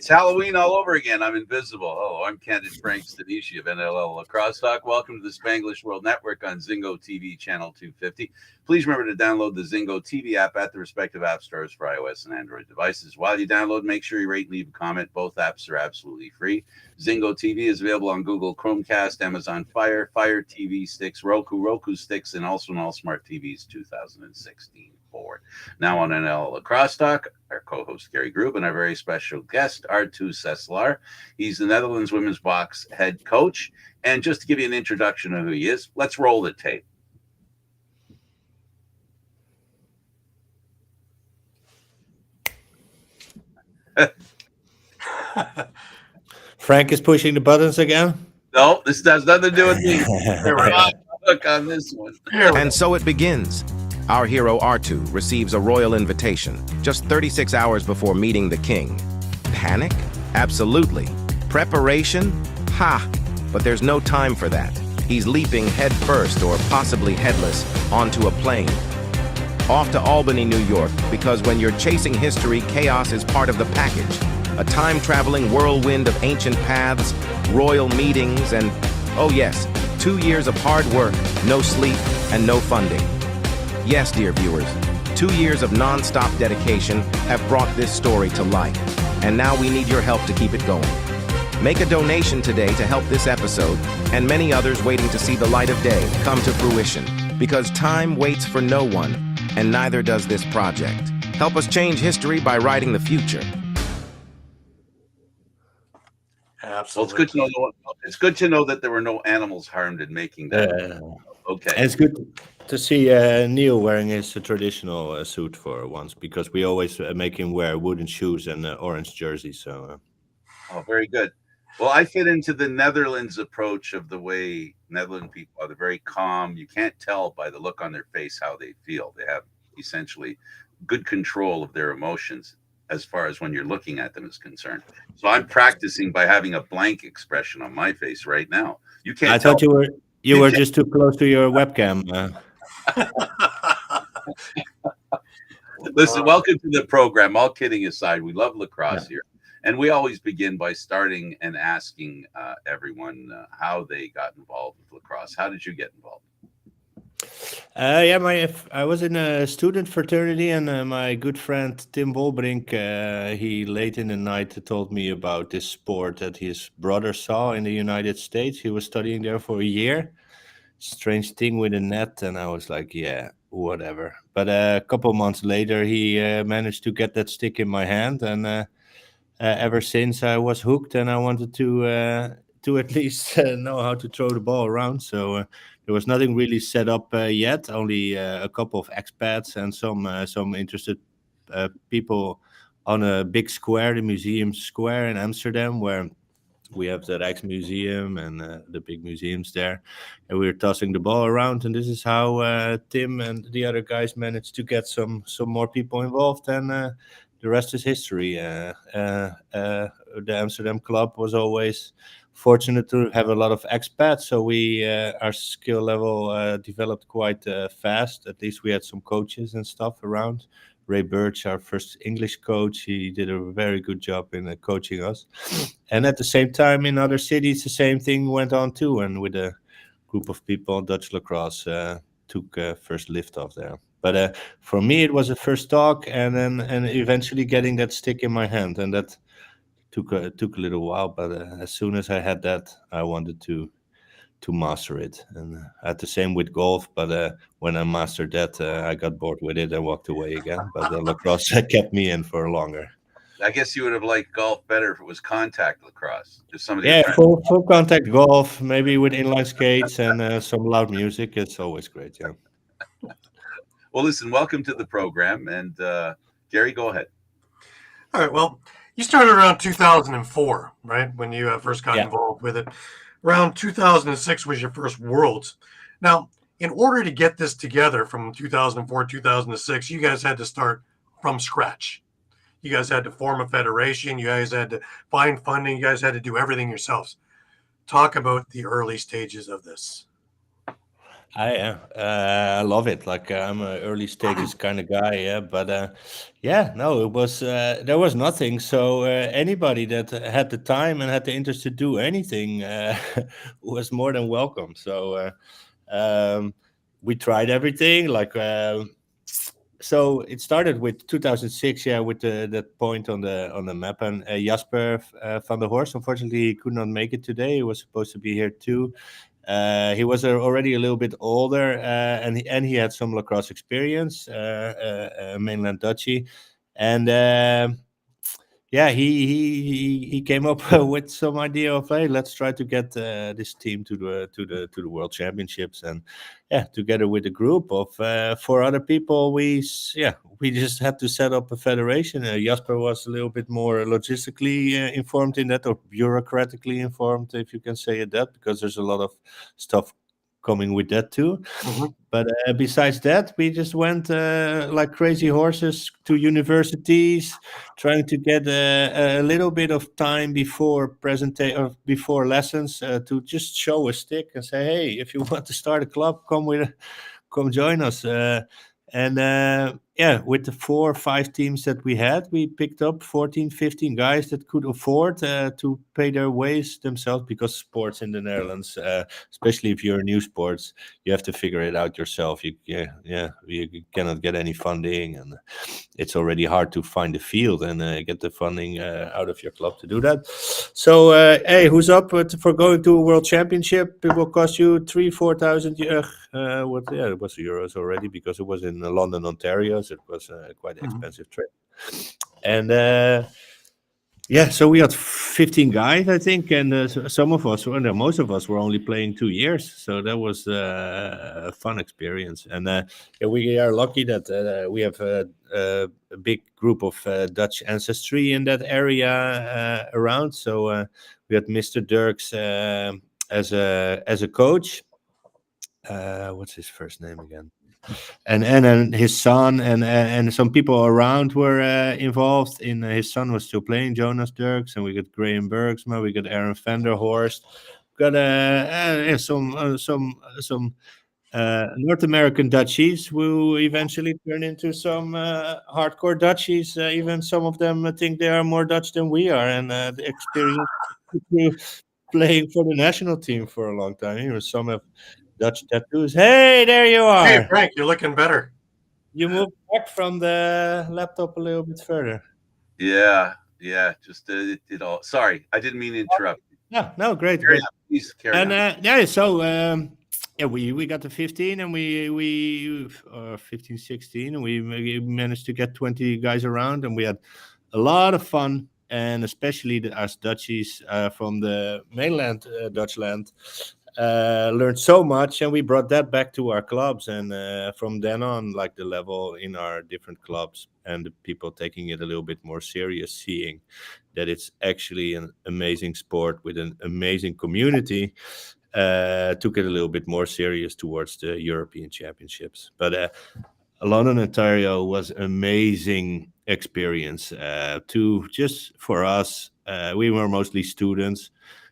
It's Halloween all over again. I'm invisible. Hello, I'm Candid Stanisci of NLL Lacrosse Talk. Welcome to the Spanglish World Network on Zingo TV channel 250. Please remember to download the Zingo TV app at the respective app stores for iOS and Android devices. While you download, make sure you rate and leave a comment. Both apps are absolutely free. Zingo TV is available on Google Chromecast, Amazon Fire, Fire TV sticks, Roku sticks, and also on all smart TVs 2016 forward. Now on NLL Lacrosse Talk, our co-host Gary Groob and our very special guest, Arttu Sesselaar. He's the Netherlands women's box head coach. And just to give you an introduction of who he is, let's roll the tape. Frank is pushing the buttons again. No, this has nothing to do with me. Look on this one. And so it begins. Our hero Arttu receives a royal invitation just 36 hours before meeting the king. Panic? Absolutely. Preparation? Ha! But there's no time for that. He's leaping head first, or possibly headless, onto a plane. Off to Albany, New York, because when you're chasing history, chaos is part of the package. A time-traveling whirlwind of ancient paths, royal meetings, and, oh yes, 2 years of hard work, no sleep, and no funding. Yes, dear viewers, 2 years of non-stop dedication have brought this story to life, and now we need your help to keep it going. Make a donation today to help this episode, and many others waiting to see the light of day come to fruition, because time waits for no one, and neither does this project. Help us change history by writing the future. Absolutely. Well, it's good to know that there were no animals harmed in making that. Okay. And it's good to see Neil wearing his traditional suit for once, because we always make him wear wooden shoes and orange jersey. So, oh, very good. Well, I fit into the Netherlands approach of the way Netherlands people are. They're very calm. You can't tell by the look on their face how they feel. They have essentially good control of their emotions as far as when you're looking at them is concerned. So I'm practicing by having a blank expression on my face right now. You can't. I thought you were just too close to your webcam. Listen, welcome to the program. All kidding aside, we love lacrosse here. And we always begin by starting and asking everyone how they got involved with lacrosse. How did you get involved? I was in a student fraternity, and my good friend Tim Wolbrink, he late in the night told me about this sport that his brother saw in the United States. He was studying there for a year. Strange thing with a net, and I was like, yeah, whatever. But a couple months later, he managed to get that stick in my hand, and ever since I was hooked, and I wanted to at least know how to throw the ball around. So there was nothing really set up yet, only a couple of expats and some interested people on a big square, the Museum Square in Amsterdam, where we have the Rijksmuseum and the big museums there. And we were tossing the ball around, and this is how Tim and the other guys managed to get some more people involved, and the rest is history. The Amsterdam club was always fortunate to have a lot of expats, so our skill level developed quite fast. At least we had some coaches and stuff around. Ray Birch, our first English coach, he did a very good job in coaching us. And at the same time, in other cities, the same thing went on too. And with a group of people, Dutch lacrosse took first lift off there. But for me, it was a first talk, and eventually getting that stick in my hand, and that took a little while. But as soon as I had that, I wanted to master it. And at the same with golf, but when I mastered that, I got bored with it and walked away again. But lacrosse kept me in for longer. I guess you would have liked golf better if it was contact lacrosse. If somebody full contact golf, maybe with inline skates and some loud music. It's always great. Yeah. Well, listen, welcome to the program, and Gary, go ahead. All right. Well, you started around 2004, right? When you first got involved with it. Around 2006 was your first Worlds. Now, in order to get this together from 2004, 2006, you guys had to start from scratch. You guys had to form a federation. You guys had to find funding. You guys had to do everything yourselves. Talk about the early stages of this. I love it. Like I'm an early stages kind of guy, yeah. But yeah, no, it was there was nothing. So anybody that had the time and had the interest to do anything was more than welcome. So we tried everything. Like so, it started with 2006, yeah, with that point on the map. And Jasper van der Horst, unfortunately, he could not make it today. He was supposed to be here too. He was already a little bit older, and he had some lacrosse experience, mainland Dutchy, and yeah, he came up with some idea of, hey, let's try to get this team to the World Championships, and yeah, together with a group of 4 other people, we just had to set up a federation. Jasper was a little bit more logistically informed in that, or bureaucratically informed, if you can say it that, because there's a lot of stuff coming with that too. But besides that, we just went like crazy horses to universities, trying to get a little bit of time before or before lessons to just show a stick and say, "Hey, if you want to start a club, come join us." And yeah, with the 4 or 5 teams that we had, we picked up 14, 15 guys that could afford to pay their ways themselves, because sports in the Netherlands, especially if you're a new sports, you have to figure it out yourself. You cannot get any funding, and it's already hard to find a field and get the funding out of your club to do that. So, hey, who's up for going to a world championship? It will cost you 3,000-4,000. It was euros already, because it was in London, Ontario, so it was quite an expensive trip. And yeah, so we had 15 guys, I think, and some of us, most of us, were only playing 2 years. So that was a fun experience. And yeah, we are lucky that we have a big group of Dutch ancestry in that area around. So we had Mr. Dirks as a coach. What's his first name again? And his son and some people around were involved in. His son was still playing, Jonas Dirks, and we got Graham Bergsma, we got Aaron Vander Horst, got some North American Dutchies who eventually turned into some hardcore Dutchies. Even some of them think they are more Dutch than we are, and the experience playing for the national team for a long time. Here, some have Dutch tattoos. Hey, there you are. Hey, Frank, you're looking better. You moved back from the laptop a little bit further. Yeah. Just it all. Sorry, I didn't mean to interrupt. Yeah, no, great. Please carry on. Yeah, so yeah, we got to 15, and we 15, 16, and we managed to get 20 guys around, and we had a lot of fun. And especially us Dutchies from the mainland Dutchland learned so much, and we brought that back to our clubs. And from then on, like the level in our different clubs and the people taking it a little bit more serious, seeing that it's actually an amazing sport with an amazing community, took it a little bit more serious towards the European Championships. But London, Ontario was amazing experience to just for us. We were mostly students,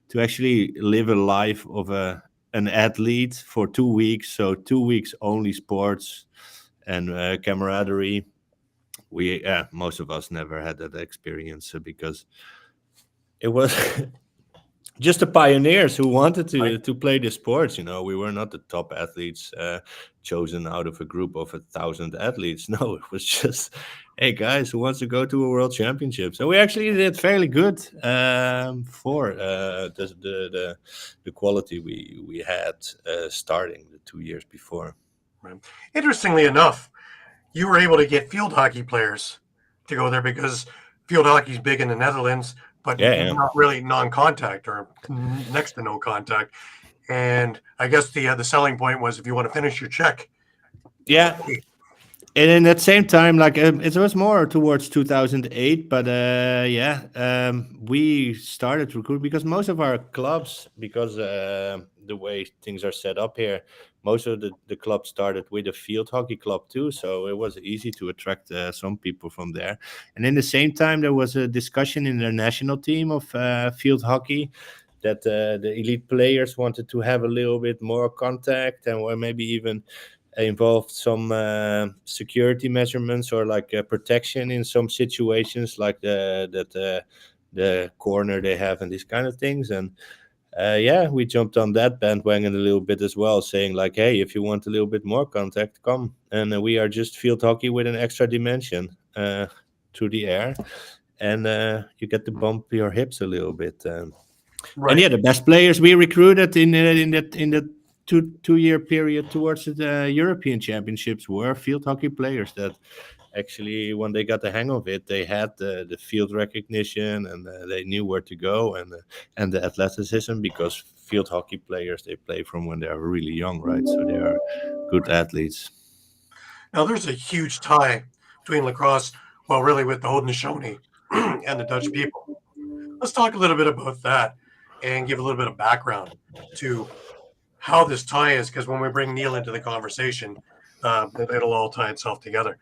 to actually live a life of an athlete for 2 weeks. So 2 weeks only sports and camaraderie. We most of us never had that experience because it was just the pioneers who wanted to play the sports. We were not the top athletes chosen out of a group of 1,000 athletes. No, it was just, hey guys, who wants to go to a world championship? So we actually did fairly good for the quality we had starting the 2 years before. Right. Interestingly enough, you were able to get field hockey players to go there, because field hockey is big in the Netherlands, but not really non-contact or next to no contact. And I guess the selling point was, if you want to finish your check. Yeah. And in that same time, like it was more towards 2008, but we started recruiting, because most of our clubs, because the way things are set up here, most of the clubs started with a field hockey club too, so it was easy to attract some people from there. And in the same time, there was a discussion in their national team of field hockey that the elite players wanted to have a little bit more contact, and or maybe even involved some security measurements or like protection in some situations, like the corner they have and these kind of things. And we jumped on that bandwagon a little bit as well, saying like, hey, if you want a little bit more contact, come. And we are just field hockey with an extra dimension through the air, and you get to bump your hips a little bit. Right. And yeah, the best players we recruited in that two-year period towards the European Championships were field hockey players that actually, when they got the hang of it, they had the field recognition, and they knew where to go, and the athleticism, because field hockey players, they play from when they are really young, right? So they are good athletes. Now, there's a huge tie between lacrosse, well, really with the Haudenosaunee and the Dutch people. Let's talk a little bit about that and give a little bit of background to how this tie is, because when we bring Neil into the conversation, it'll all tie itself together.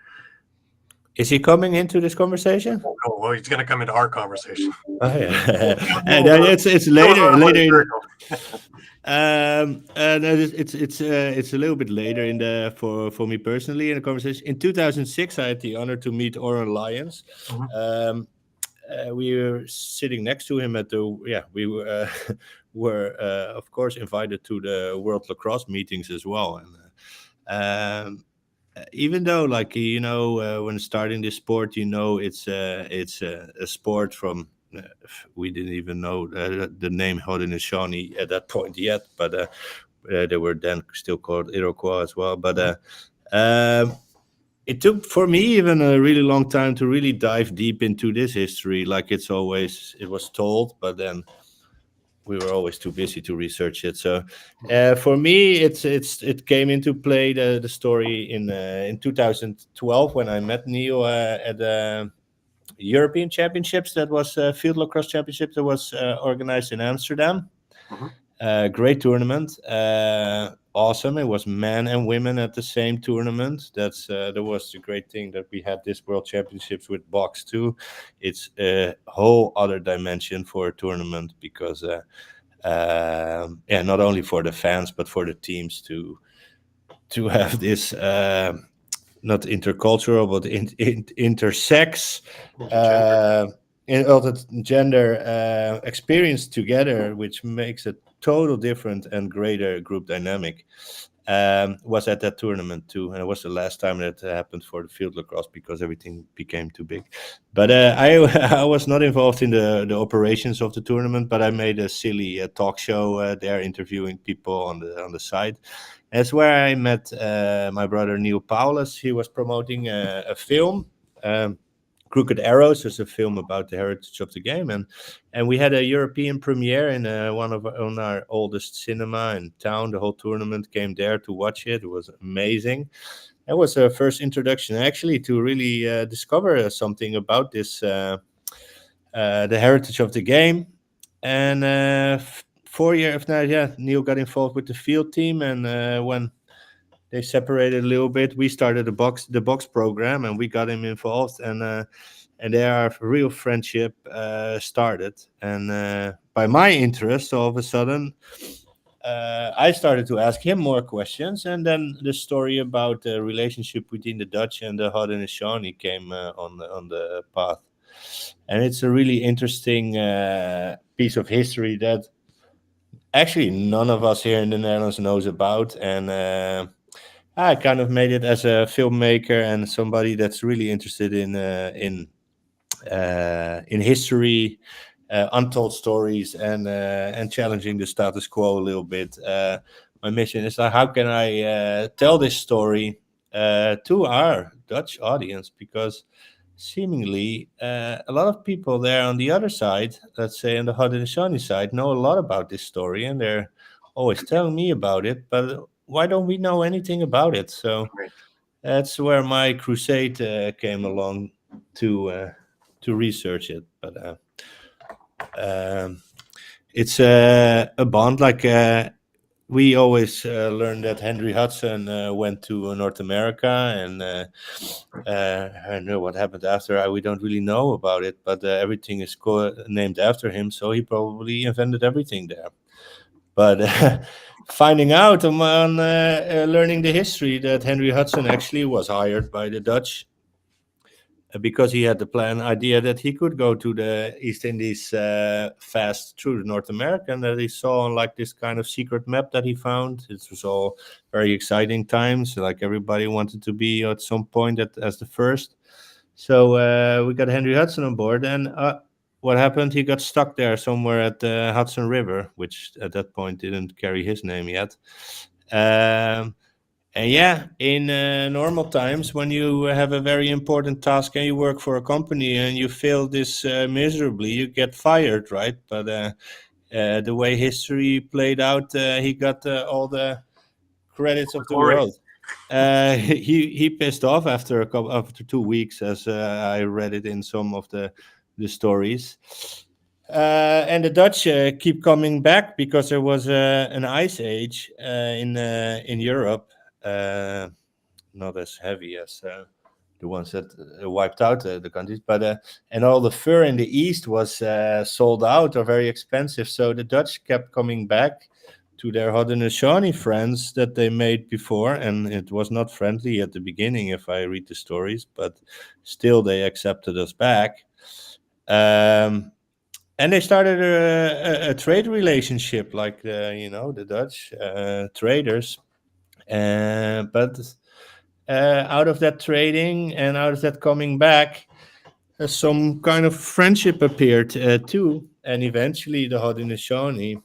Is he coming into this conversation? Oh, well, he's going to come into our conversation. Oh, yeah. And it's later. It's a little bit later for me personally in the conversation. In 2006, I had the honor to meet Oren Lyons. Mhm. We were sitting next to him we were of course invited to the World Lacrosse meetings as well. And even though, like, when starting this sport, it's a sport from we didn't even know the name Haudenosaunee at that point yet, but they were then still called Iroquois as well. But it took for me even a really long time to really dive deep into this history. Like it was told, but then we were always too busy to research it. So for me, it came into play the story in 2012 when I met Neil at the European Championships. That was Field Lacrosse Championship that was organized in Amsterdam. Great tournament, awesome. It was men and women at the same tournament. That was the great thing, that we had this World Championships with box too. It's a whole other dimension for a tournament, because not only for the fans but for the teams to have this not intercultural but intersex gender experience together, which makes a total different and greater group dynamic. Was at that tournament too, and it was the last time that happened for the field lacrosse because everything became too big. But I was not involved in the operations of the tournament, but I made a silly talk show there, interviewing people on the side. That's where I met my brother Neil Paulus. He was promoting a film. Crooked Arrows is a film about the heritage of the game, and we had a European premiere in on our oldest cinema in town. The whole tournament came there to watch it. It was amazing. That was our first introduction, actually, to really discover something about this, the heritage of the game. And 4 years now, Neil got involved with the field team, and when they separated a little bit, we started the box program, and we got him involved, and there our real friendship started. And by my interest, all of a sudden, I started to ask him more questions, and then the story about the relationship between the Dutch and the Haudenosaunee came on the path. And it's a really interesting piece of history that actually none of us here in the Netherlands knows about, and I kind of made it as a filmmaker and somebody that's really interested in history, untold stories, and challenging the status quo a little bit. My mission is how can I tell this story to our Dutch audience, because seemingly a lot of people there on the other side, let's say on the Haudenosaunee side, know a lot about this story, and they're always telling me about it, but why don't we know anything about it? So that's where my crusade came along to research it. But it's a bond, like we always learned that Henry Hudson went to North America, and I know what happened after. We don't really know about it, but everything is named after him, so he probably invented everything there. But finding out on learning the history that Henry Hudson actually was hired by the Dutch because he had the idea that he could go to the East Indies fast through North America, and that he saw on like this kind of secret map that he found. It was all very exciting times. Like everybody wanted to be at some point as the first. So we got Henry Hudson on board, and what happened? He got stuck there somewhere at the Hudson River, which at that point didn't carry his name yet. And yeah, in normal times, when you have a very important task and you work for a company and you fail this miserably, you get fired, right? But the way history played out, he got all the credits of the world. He pissed off after after 2 weeks, as I read it in some of the stories. And the Dutch keep coming back because there was an ice age in Europe. Not as heavy as the ones that wiped out the countries, but and all the fur in the east was sold out or very expensive. So the Dutch kept coming back to their Haudenosaunee friends that they made before, and it was not friendly at the beginning, if I read the stories, but still they accepted us back. And they started a trade relationship, like the Dutch traders. But out of that trading and out of that coming back, some kind of friendship appeared too. And eventually the Haudenosaunee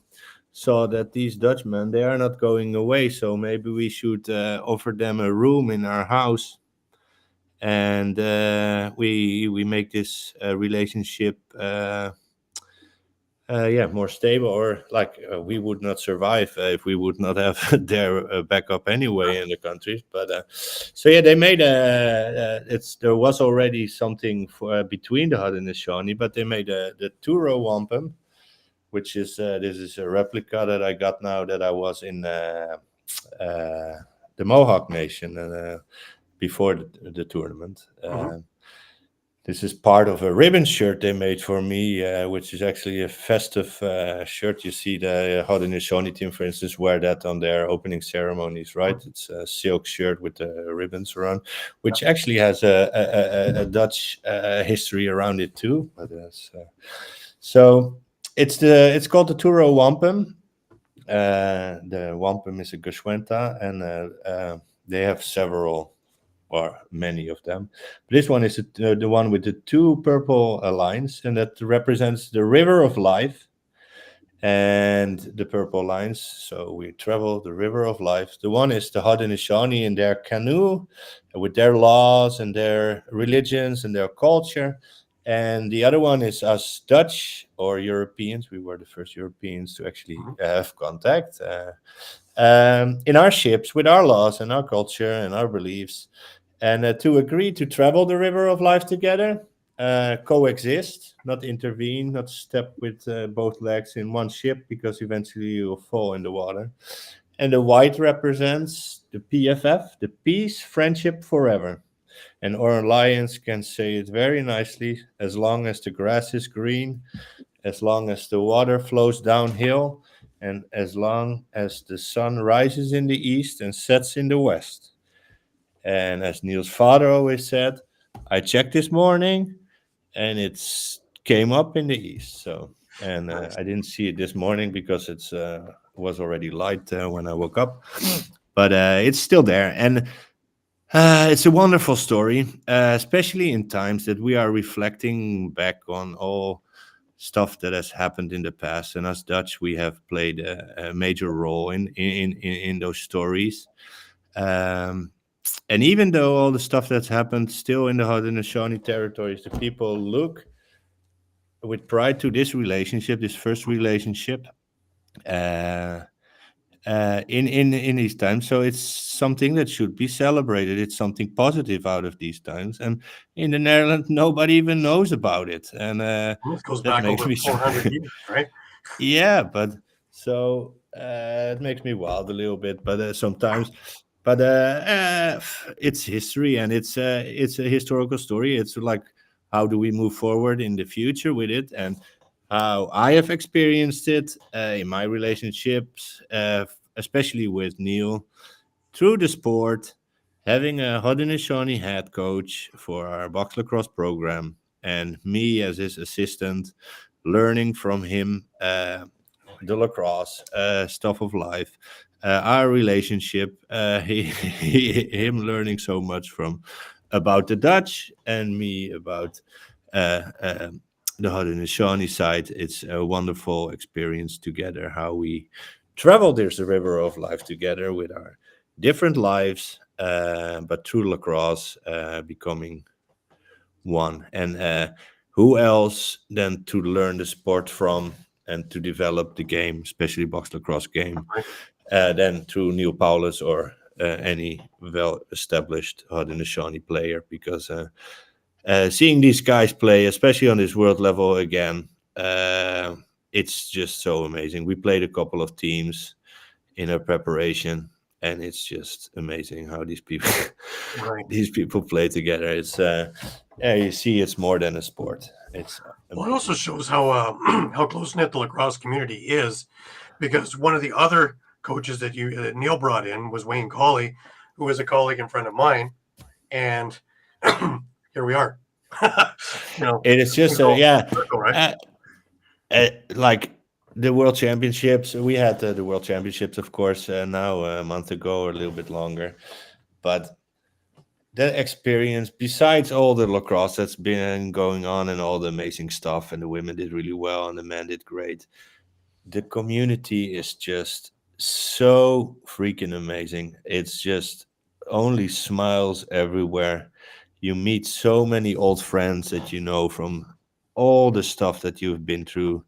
saw that these Dutchmen, they are not going away. So maybe we should offer them a room in our house. And we make this relationship more stable, or like we would not survive if we would not have their backup anyway in the countries. But so yeah, they made there was already something for between the Haudenosaunee, but they made the Turo wampum, which is this is a replica that I got now that I was in the Mohawk Nation before the tournament. This is part of a ribbon shirt they made for me, which is actually a festive shirt. You see the Haudenosaunee team, for instance, wear that on their opening ceremonies, right? It's a silk shirt with the ribbons around, which actually has a Dutch history around it too. But so it's called the Turo wampum. The wampum is a Geschwenta, and they have several, or many of them. But this one is the one with the two purple lines, and that represents the river of life and the purple lines. So we travel the river of life. The one is the Haudenosaunee in their canoe with their laws and their religions and their culture. And the other one is us Dutch or Europeans. We were the first Europeans to actually have contact in our ships with our laws and our culture and our beliefs. And to agree to travel the river of life together, coexist, not intervene, not step with both legs in one ship, because eventually you will fall in the water. And the white represents the PFF, the peace, friendship forever. And our lions can say it very nicely: as long as the grass is green, as long as the water flows downhill, and as long as the sun rises in the east and sets in the west. And as Neil's father always said, I checked this morning and it came up in the east. So, and I didn't see it this morning because it was already light when I woke up, but it's still there. And it's a wonderful story, especially in times that we are reflecting back on all stuff that has happened in the past. And as Dutch, we have played a major role in those stories. And even though all the stuff that's happened still in the Haudenosaunee territories, the people look with pride to this relationship, this first relationship, in these times. So it's something that should be celebrated. It's something positive out of these times. And in the Netherlands, nobody even knows about it. And it goes back over 400 years, right? Yeah, but so It makes me wild a little bit, but sometimes. But it's history, and it's a historical story. It's like, how do we move forward in the future with it, and how I have experienced it in my relationships, especially with Neil, through the sport, having a Haudenosaunee head coach for our box lacrosse program, and me as his assistant, learning from him the lacrosse stuff of life, our relationship, him learning so much from about the Dutch, and me about the Haudenosaunee side. It's a wonderful experience together, how we travel this river of life together with our different lives, but through lacrosse, becoming one. And who else than to learn the sport from and to develop the game, especially box lacrosse game, than through Neil Paulus or any well-established Haudenosaunee player, because seeing these guys play, especially on this world level again, it's just so amazing. We played a couple of teams in our preparation, and it's just amazing how these people Right. these people play together. It's you see, it's more than a sport. It's Well, it also shows how how close knit the lacrosse community is, because one of the other coaches that Neil brought in was Wayne Colley, who is a colleague and friend of mine, and here we are. it is just right? like the World Championships. We had the World Championships, of course, now a month ago or a little bit longer, but that experience, besides all the lacrosse that's been going on and all the amazing stuff, and the women did really well and the men did great, the community is just so freaking amazing. It's just only smiles everywhere. You meet so many old friends that you know from all the stuff that you've been through.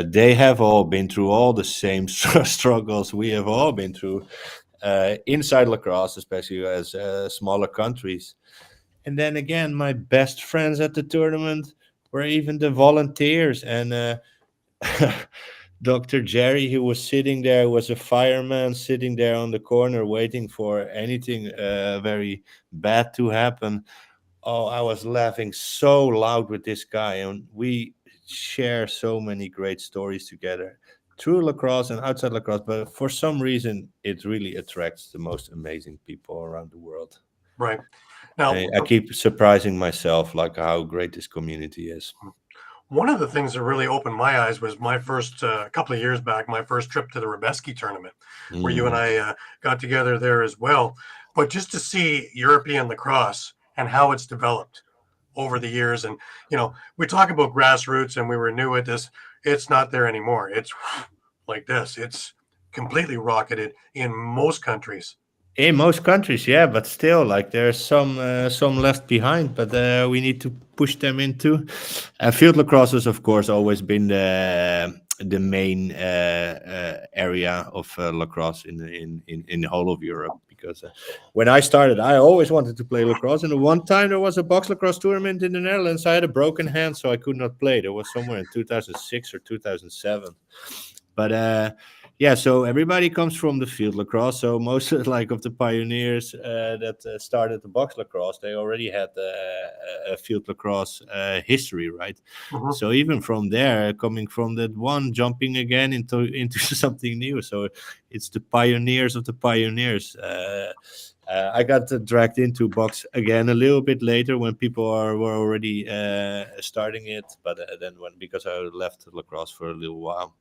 They have all been through all the same struggles we have all been through inside lacrosse, especially as smaller countries. And then again, my best friends at the tournament were even the volunteers. And Dr. Jerry, who was sitting there, was a fireman sitting there on the corner waiting for anything very bad to happen. Oh, I was laughing so loud with this guy, and we share so many great stories together through lacrosse and outside lacrosse. But for some reason, it really attracts the most amazing people around the world. Right. Now, I keep surprising myself, like how great this community is. one of the things that really opened my eyes was my first couple of years back, my first trip to the Rebeski tournament, where you and I got together there as well. But just to see European lacrosse and how it's developed over the years, and we talk about grassroots, and we were new at this. It's not there anymore. It's like this. It's completely rocketed in most countries. In most countries, yeah, but still, like there's some left behind, but we need to push them into. Field lacrosse has, of course, always been the main area of lacrosse in the whole of Europe. Because when I started, I always wanted to play lacrosse, and one time there was a box lacrosse tournament in the Netherlands. I had a broken hand, so I could not play. There was somewhere in 2006 or 2007, but. Yeah, so everybody comes from the field lacrosse. So most of the pioneers that started the box lacrosse, they already had a field lacrosse history, right? So even from there, coming from that one, jumping again into something new. So it's the pioneers of the pioneers. I got dragged into box again a little bit later when people were already starting it, but then because I left lacrosse for a little while.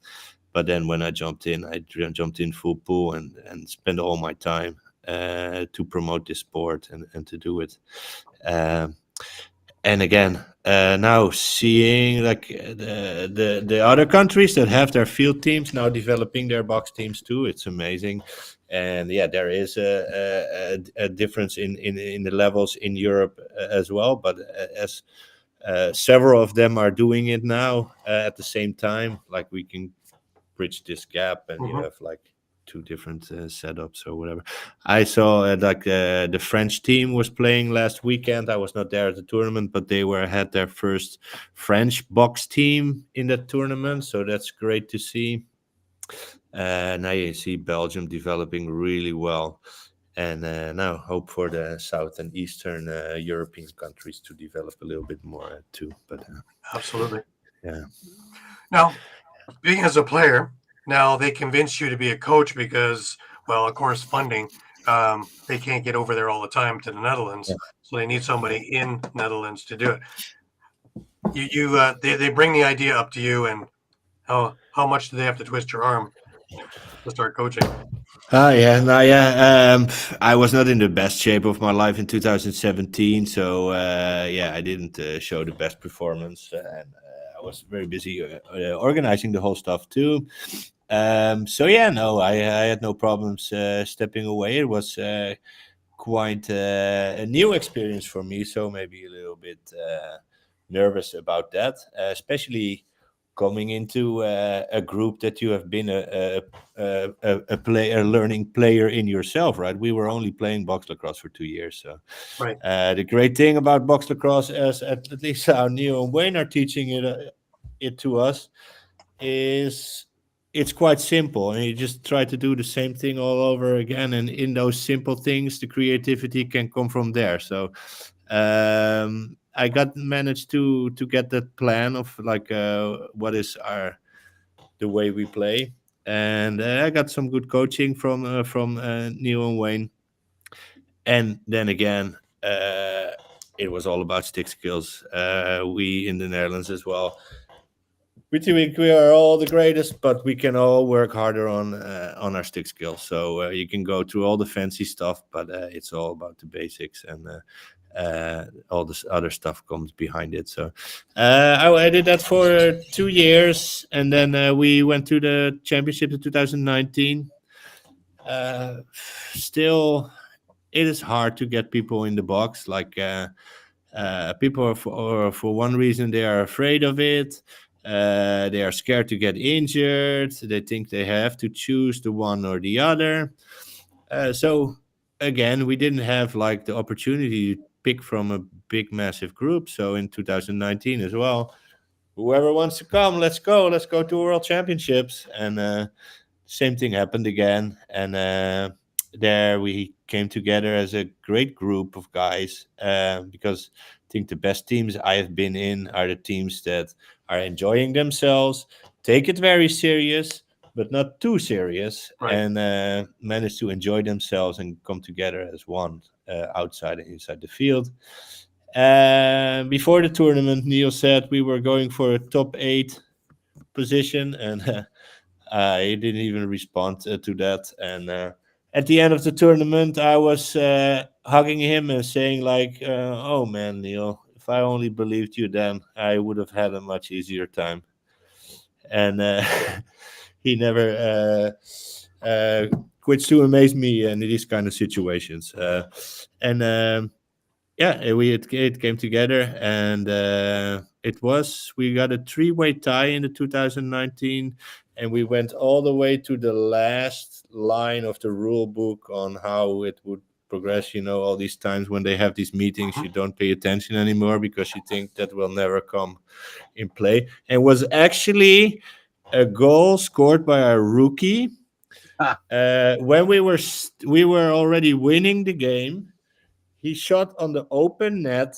But then when I jumped in full pool and spent all my time to promote this sport and to do it. And again, now seeing like the other countries that have their field teams now developing their box teams too, it's amazing. And yeah, there is a difference in the levels in Europe as well. But as several of them are doing it now at the same time, like we can bridge this gap, and you have like two different setups or whatever. I saw the French team was playing last weekend. I was not there at the tournament, but they had their first French box team in that tournament, so that's great to see. Now you see Belgium developing really well. And now hope for the South and Eastern European countries to develop a little bit more too. But Absolutely. yeah. Now, being as a player, now they convince you to be a coach because, well, of course, funding. They can't get over there all the time to the Netherlands, so they need somebody in Netherlands to do it. They bring the idea up to you, and how much do they have to twist your arm to start coaching? Oh yeah, no, yeah. I was not in the best shape of my life in 2017, so yeah, I didn't show the best performance, and I was very busy organizing the whole stuff too. So yeah, no, I had no problems stepping away. It was quite a new experience for me, so maybe a little bit nervous about that, especially coming into a group that you have been a learning player in yourself, right? We were only playing box lacrosse for 2 years, so Right. the great thing about box lacrosse, as at least how Neil and Wayne are teaching it to us, is it's quite simple, and you just try to do the same thing all over again. And in those simple things, the creativity can come from there. So I got managed to get that plan of like what is the way we play, and I got some good coaching from Neil and Wayne, and then again. It was all about stick skills. We in the Netherlands as well. We think we are all the greatest, but we can all work harder on our stick skills. So you can go through all the fancy stuff, but it's all about the basics, and all this other stuff comes behind it. So I did that for 2 years, and then we went to the championship in 2019. Still, it is hard to get people in the box. Like people are for one reason they are afraid of it. They are scared to get injured. They think they have to choose the one or the other. So again, we didn't have like the opportunity to pick from a big, massive group. So in 2019 as well, whoever wants to come, let's go. Let's go to World Championships. And same thing happened again. And there we came together as a great group of guys, because I think the best teams I have been in are the teams that are enjoying themselves, take it very serious, but not too serious, Right. and manage to enjoy themselves and come together as one, outside and inside the field. Before the tournament, Neil said we were going for a top 8 position, and he didn't even respond to that. And at the end of the tournament, I was hugging him and saying like, "Oh man, Neil, if I only believed you then, I would have had a much easier time." And he never quits to amaze me in these kind of situations. And yeah, it came together, and we got a 3-way tie in the 2019, and we went all the way to the last line of the rule book on how it would progress. You know, all these times when they have these meetings, you don't pay attention anymore because you think that will never come in play. And was actually a goal scored by a rookie when we were already winning the game. He shot on the open net,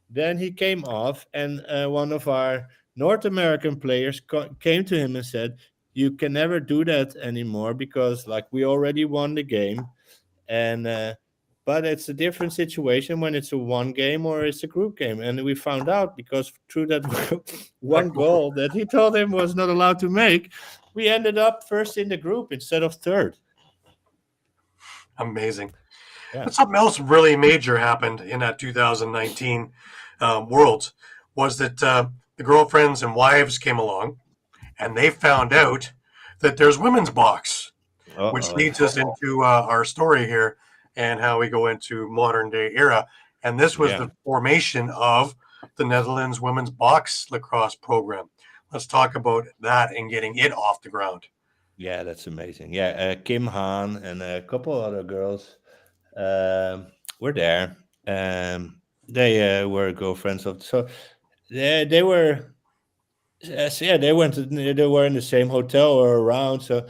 then he came off, and one of our North American players came to him and said, "You can never do that anymore because, like, we already won the game, and but it's a different situation when it's a one game or it's a group game." And we found out because through that one goal that he told him was not allowed to make, we ended up first in the group instead of third. Amazing. Yeah. But something else really major happened in that 2019 Worlds was that the girlfriends and wives came along, and they found out that there's women's box, which leads us into our story here and how we go into modern day era. And this was the formation of the Netherlands women's box lacrosse program. Let's talk about that and getting it off the ground. Yeah, that's amazing. Yeah, Kim Han and a couple other girls were there. They were girlfriends of. So they were So yeah, they were in the same hotel or around. So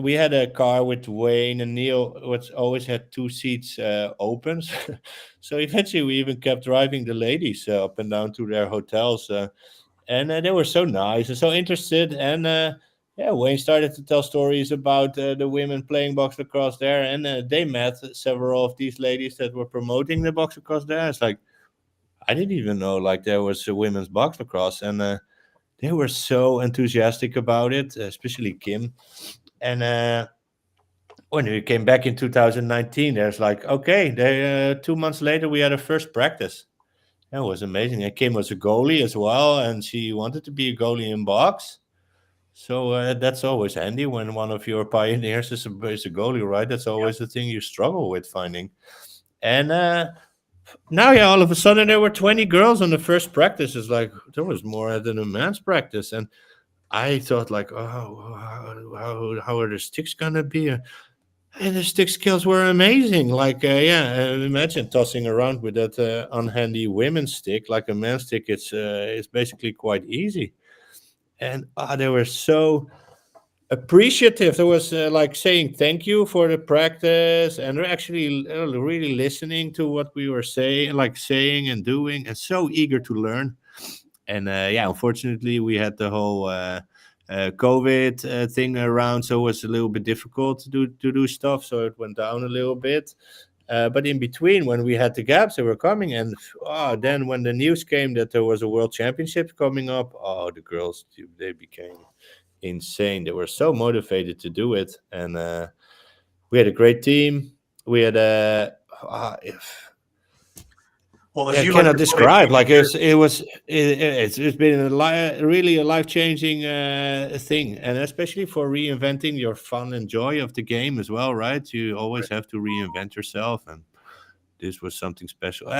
we had a car with Wayne and Neil, which always had two seats open. So eventually, we even kept driving the ladies up and down to their hotels, and they were so nice and so interested. And yeah, Wayne started to tell stories about the women playing box lacrosse there, and they met several of these ladies that were promoting the box lacrosse there. It's like I didn't even know like there was a women's box lacrosse, and they were so enthusiastic about it, especially Kim. And when we came back in 2019, there's like, okay, 2 months later, we had a first practice. That was amazing. And Kim was a goalie as well, and she wanted to be a goalie in box. So that's always handy when one of your pioneers is a goalie, right? That's always the thing you struggle with finding. And now, yeah, all of a sudden there were 20 girls on the first practice. It's like there was more than a man's practice, and I thought like, oh, how are the sticks gonna be? And the stick skills were amazing. Like, imagine tossing around with that unhandy women's stick, like a man's stick. It's basically quite easy, and they were so appreciative. There was like saying thank you for the practice, and they're actually really listening to what we were saying and doing, and so eager to learn. And yeah, unfortunately, we had the whole COVID thing around, so it was a little bit difficult to do stuff. So it went down a little bit. But in between, when we had the gaps, they were coming, and then when the news came that there was a World Championship coming up, the girls they became insane. They were so motivated to do it, and we had a great team. We had Well, I cannot describe. Like it's been really a life changing thing, and especially for reinventing your fun and joy of the game as well, right? You always have to reinvent yourself, and this was something special.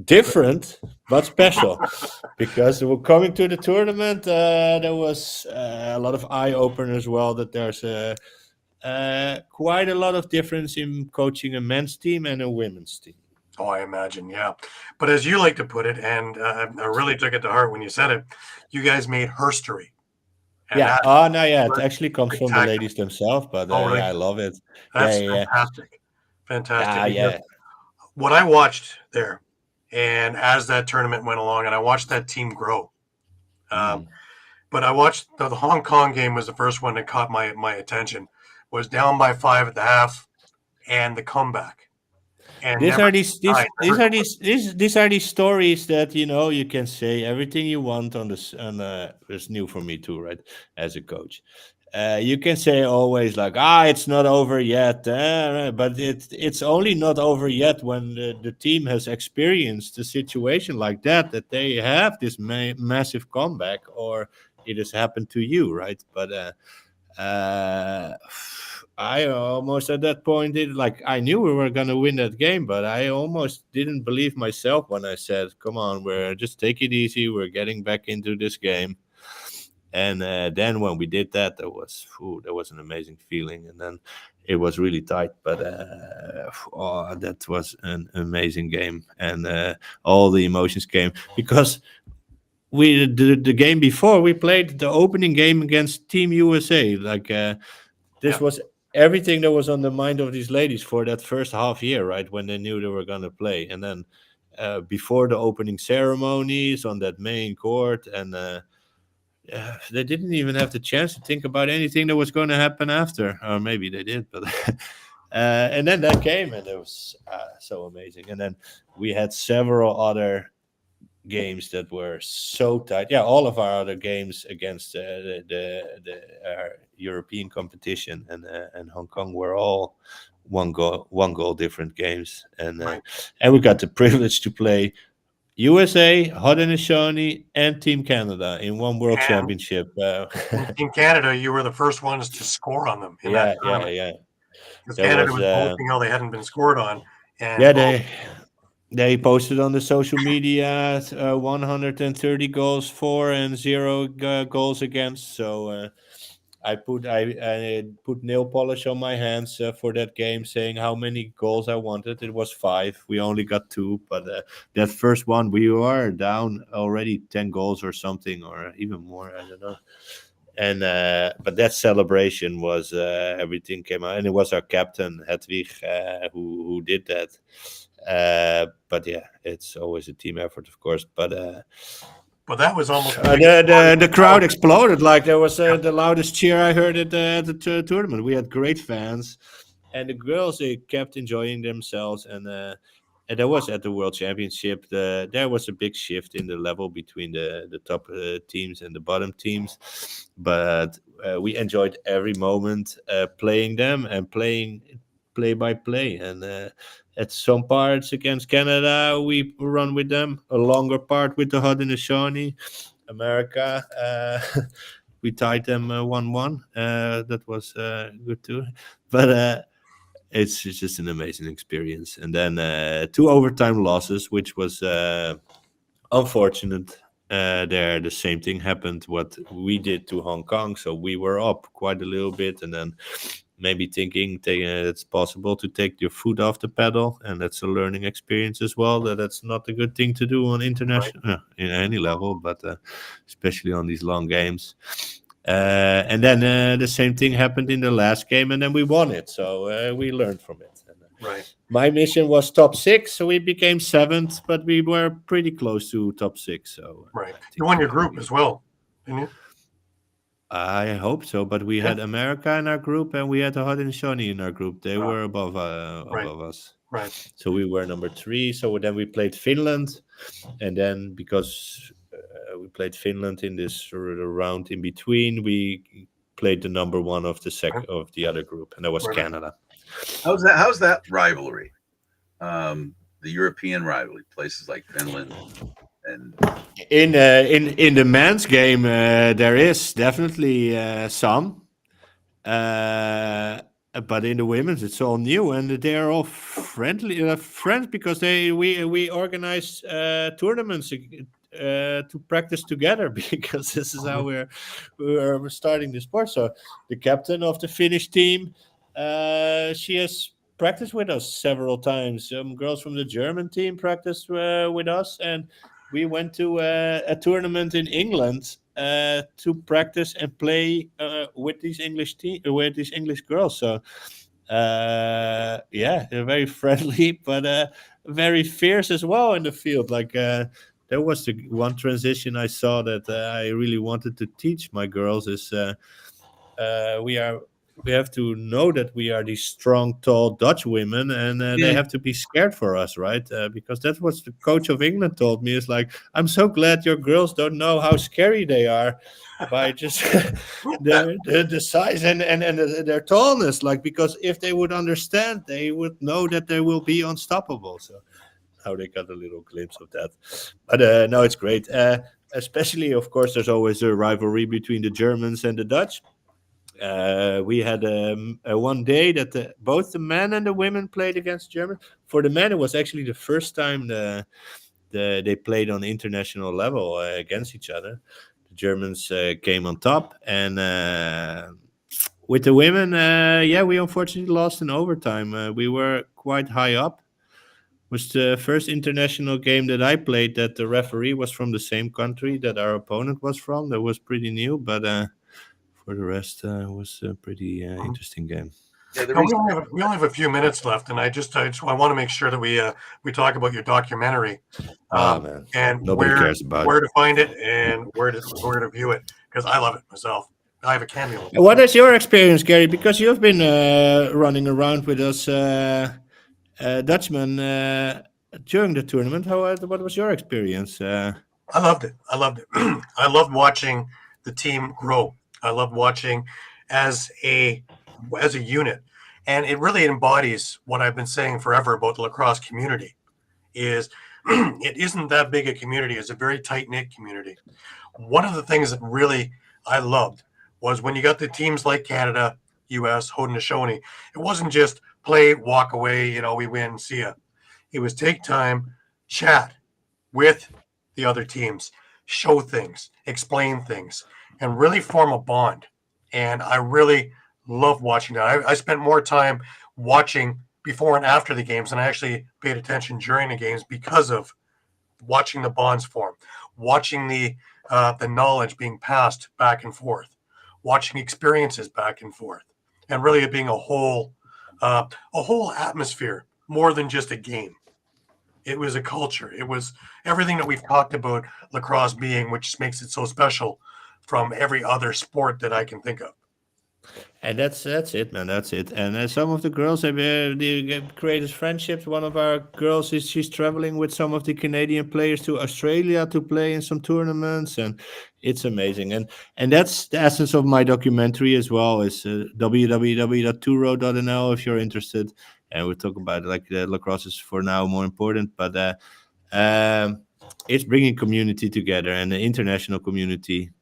Different but special because we're coming to the tournament. There was a lot of eye opener as well. That there's quite a lot of difference in coaching a men's team and a women's team. Oh, I imagine, yeah. But as you like to put it, and I really took it to heart when you said it, you guys made herstory. And yeah. No, yeah. It actually comes from the ladies themselves, but really? Yeah, I love it. That's fantastic. Yeah. Fantastic. Yeah. What I watched there, and as that tournament went along, and I watched that team grow. But I watched the Hong Kong game was the first one that caught my attention. Was down by 5 at the half, and the comeback. And these are these stories that you can say everything you want on this, and it's new for me too, right? As a coach, you can say always like, it's not over yet, but it's only not over yet when the team has experienced a situation like that they have this massive comeback, or it has happened to you, right? But I almost at that point I knew we were going to win that game, but I almost didn't believe myself when I said, come on, we're just take it easy. We're getting back into this game. And then when we did that, that was an amazing feeling. And then it was really tight, but that was an amazing game. And all the emotions came because the game before we played the opening game against Team USA. This was everything that was on the mind of these ladies for that first half year, right? When they knew they were going to play. And then before the opening ceremonies on that main court, and they didn't even have the chance to think about anything that was going to happen after. Or maybe they did, but and then that came, and it was so amazing. And then we had several other games that were so tight. Yeah, all of our other games against our European competition and Hong Kong were all one goal different games, and we got the privilege to play USA, Haudenosaunee, and Team Canada in one World Championship. Team Canada, you were the first ones to score on them. Yeah. Because Canada was boasting how they hadn't been scored on. And they posted on the social media 130 goals for and 0 goals against. So I put nail polish on my hands for that game, saying how many goals I wanted. It was 5. We only got 2, but that first one we were down already 10 goals or something, or even more. I don't know. And but that celebration was everything came out, and it was our captain Hedwig who did that. But yeah, it's always a team effort, of course. But that was almost the crowd exploded. Like there was the loudest cheer I heard at the tournament. We had great fans, and the girls, they kept enjoying themselves. And that was at the World Championship. There was a big shift in the level between the top teams and the bottom teams, but we enjoyed every moment playing them and playing play by play. And at some parts against Canada, we run with them. A longer part with the Haudenosaunee. America, we tied them 1-1. That was good too. But it's just an amazing experience. And then 2 overtime losses, which was unfortunate. There, the same thing happened what we did to Hong Kong. So we were up quite a little bit, and then maybe thinking it's possible to take your foot off the pedal, and that's a learning experience as well. That's not a good thing to do on international in any level, but especially on these long games. And then the same thing happened in the last game, and then we won it. So we learned from it. Right. My mission was top 6, so we became 7th, but we were pretty close to top 6. So right, you won your group as well, didn't you? I hope so, but we had America in our group, and we had the Haudenosaunee in our group. They were above us. Right. So we were number 3. So then we played Finland, and then because we played Finland in this sort of round in between, we played the number 1 of the other group, and that was Canada. How's that rivalry? The European rivalry, places like Finland. And in the men's game, there is definitely some, but in the women's, it's all new, and they are all friendly friends because we organize tournaments to practice together because this is how we're starting the sport. So the captain of the Finnish team, she has practiced with us several times. Some girls from the German team practiced with us, and we went to a tournament in England to practice and play with these English girls. So they're very friendly, but very fierce as well in the field. Like there was the one transition I saw that I really wanted to teach my girls is we have to know that we are these strong, tall Dutch women, and they have to be scared for us, right? Because that's what the coach of England told me. Is like, I'm so glad your girls don't know how scary they are by just the size and their tallness. Like, because if they would understand, they would know that they will be unstoppable. So how they got a little glimpse of that. But no, it's great. Especially, of course, there's always a rivalry between the Germans and the Dutch. We had one day that both the men and the women played against Germany. For the men, it was actually the first time they played on international level against each other. The Germans came on top, and with the women, we unfortunately lost in overtime. We were quite high up. It was the first international game that I played that the referee was from the same country that our opponent was from. That was pretty new, but for the rest, it was a pretty interesting game. Yeah, we only have a few minutes left, and I want to make sure that we talk about your documentary, Man. and Nobody cares about where to find it and where to view it, because I love it myself. I have a cameo. What is your experience, Gary? Because you've been running around with us, Dutchman, during the tournament. What was your experience? I loved it. I loved watching the team grow. I love watching as a unit, and it really embodies what I've been saying forever about the lacrosse community. Is it isn't that big a community; it's a very tight knit community. One of the things that really I loved was when you got the teams like Canada, U.S., Haudenosaunee. It wasn't just play, walk away, we win, see ya. It was take time, chat with the other teams, show things, explain things, and really form a bond. and I really love watching that. I spent more time watching before and after the games, and I actually paid attention during the games because of watching the bonds form, watching the knowledge being passed back and forth, watching experiences back and forth, and really it being a whole atmosphere more than just a game. It was a culture. It was everything that we've talked about lacrosse being, which makes it so special from every other sport that I can think of. And that's it, man. That's it. And some of the girls have they created friendships. One of our girls she's traveling with some of the Canadian players to Australia to play in some tournaments, and it's amazing. And that's the essence of my documentary as well. Is www.turo.nl if you're interested. And we talk about like the lacrosse is for now more important, but it's bringing community together and the international community.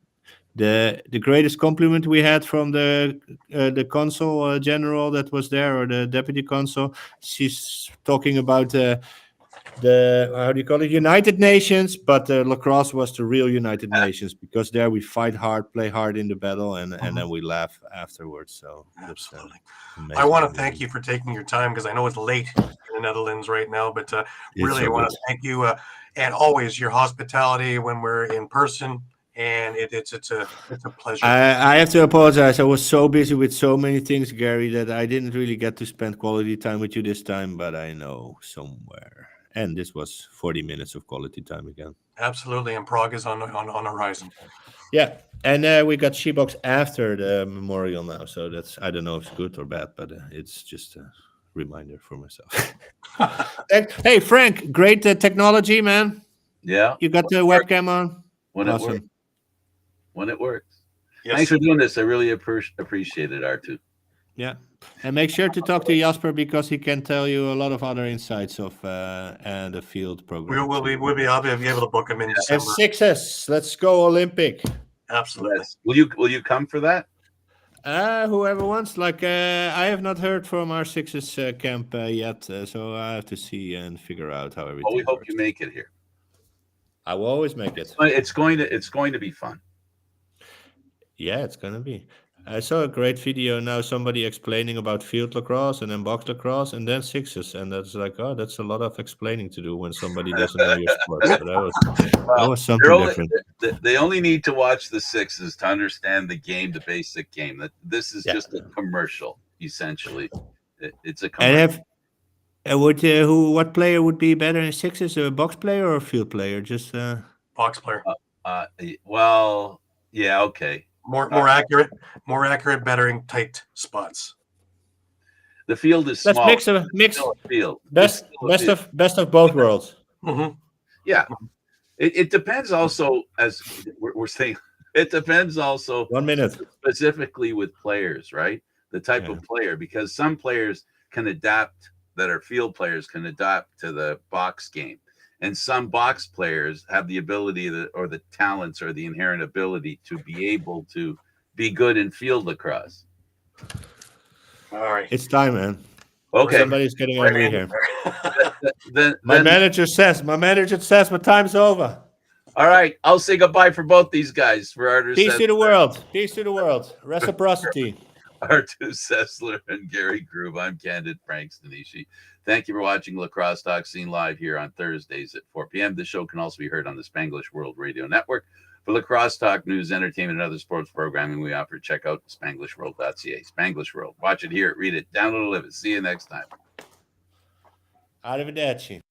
The greatest compliment we had from the consul general that was there, or the deputy consul, she's talking about the how do you call it, United Nations, but lacrosse was the real United Nations, because there we fight hard, play hard in the battle, and then we laugh afterwards. So absolutely. That's, I want to thank you for taking your time, because I know it's late in the Netherlands right now, but really I want to thank you and always your hospitality when we're in person. And it's a pleasure. I have to apologize. I was so busy with so many things, Gary, that I didn't really get to spend quality time with you this time, but I know somewhere. And this was 40 minutes of quality time again. Absolutely. And Prague is on the horizon. Yeah. And we got Shebox after the memorial now. So that's, I don't know if it's good or bad, but it's just a reminder for myself. Hey, Frank, great technology, man. Yeah. You got the webcam on? Awesome. When it works. Yes. Thanks for doing this. I really appreciate it, Arttu. Yeah. And make sure to talk to Jasper, because he can tell you a lot of other insights of and the field program. I'll be able to book him in December. And Sixes, let's go Olympic. Absolutely. Yes. Will you come for that? Whoever wants. Like I have not heard from our Sixes camp yet, so I have to see and figure out how everything. Well, we hope works. you make it here. I will always make it. It's going to be fun. Yeah, it's gonna be. I saw a great video now, somebody explaining about field lacrosse and then box lacrosse and then Sixes, and that's like, oh, that's a lot of explaining to do when somebody doesn't know your sport. So that was something different. They only need to watch the Sixes to understand the game, the basic game. That this is just a commercial, essentially. It's a commercial. And what player would be better in Sixes, a box player or a field player? Just box player. Well, yeah, okay. More accurate, better in tight spots. The field is small. Let's mix field. Best of both worlds. Mm-hmm. Yeah, it depends. Also, as we're saying, it depends also. 1 minute. Specifically with players, right? The type of player, because some players can adapt, that are field players can adapt to the box game. And some box players have the ability or the talents or the inherent ability to be able to be good in field lacrosse. All right. It's time, man. Okay. Somebody's getting angry here. Then my manager says my time's over. All right. I'll say goodbye for both these guys. For Arttu. Peace to the world. Peace to the world. Reciprocity. Arttu Sesselaar and Gary Groob. I'm Candid, Frank Stanisci. Thank you for watching Lacrosse Talk, seen live here on Thursdays at 4 p.m. This show can also be heard on the Spanglish World Radio Network. For Lacrosse Talk, news, entertainment, and other sports programming we offer, check out SpanglishWorld.ca. Spanglish World. Watch it, hear it, read it, download it, live it. See you next time. Arrivederci.